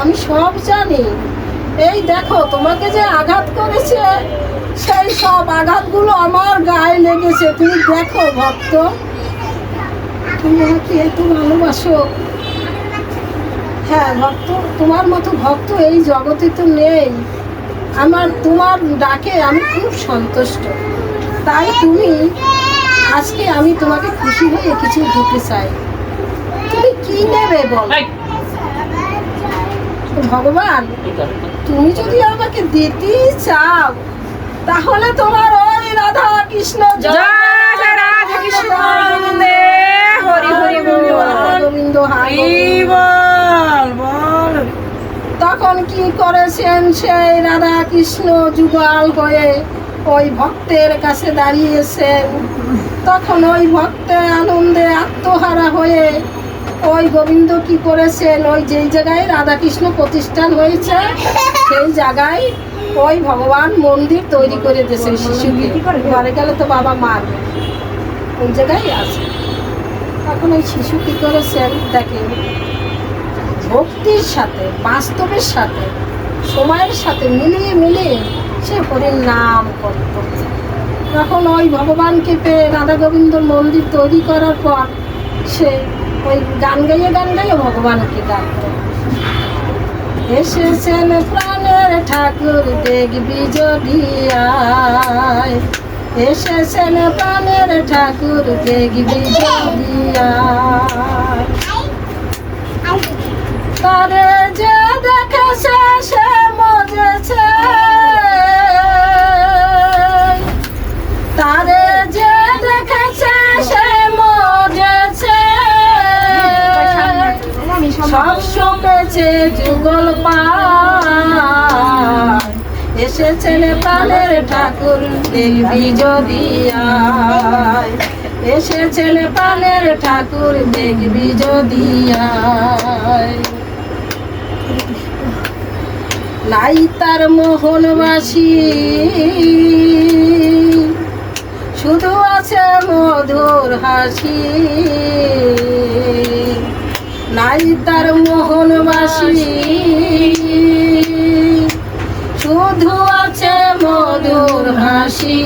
আমি সব জানি। এই দেখো তোমাকে যে আঘাত করেছে সেই সব আঘাতগুলো আমার গায়ে লেগেছে। তুমি দেখো ভক্ত, তুমি আমাকে এত ভালোবাসো। হ্যাঁ ভক্ত, তোমার মতো ভক্ত এই জগতে তো নেই। তোমার ডাকে আমি খুব সন্তুষ্ট। তাই তুমি আজকে আমি তোমাকে খুশি হয়ে কিছু দিতে চাই। তুমি কি নেবে বল ভগবান? তুমি যদি আমাকে দিতে চাও তাহলে তোমার ওই রাধা কৃষ্ণ গোবিন্দ তখন কি করেছেন সেই রাধা কৃষ্ণ যুগল হয়ে ওই ভক্তের কাছে দাঁড়িয়েছেন। তখন ওই ভক্তের আনন্দে আত্মহারা হয়ে ওই গোবিন্দ কি করেছেন, ওই যেই জায়গায় রাধাকৃষ্ণ প্রতিষ্ঠান হয়েছে সেই জায়গায় ওই ভগবান মন্দির তৈরি করে দিয়েছেন। শিশুকে ঘরে গেলে তো বাবা মারবে, ওই জায়গায় আছে। তখন ওই শিশু কি করেছেন দেখেন, ভক্তির সাথে বাস্তবের সাথে সময়ের সাথে মিলিয়ে সে হরির নাম করত। তখন ওই ভগবানকে পেয়ে রাধা গোবিন্দর মন্দির তৈরি করার পর সে ওই গান গাইয়ে ভগবানকে ডাকত। এসেছেন প্রাণের ঠাকুর দেখবি যদি আয়, এসেছেন প্রাণের ঠাকুর দেখবি যদি আয়। তারে যে দেখেছে সে মজেছে, তারে যে দেখেছে সে মজেছে, সব শুনেছে যুগল পায়। এসেছেন প্রাণের ঠাকুর দেখবি যদি আয়, এসেছেন প্রাণের ঠাকুর দেখবি যদি আয়। নাই তার মোহনবাসী শুধু আছে মধুর হাসি, নাই তার মোহনবাসী শুধু আছে মধুর হাসি।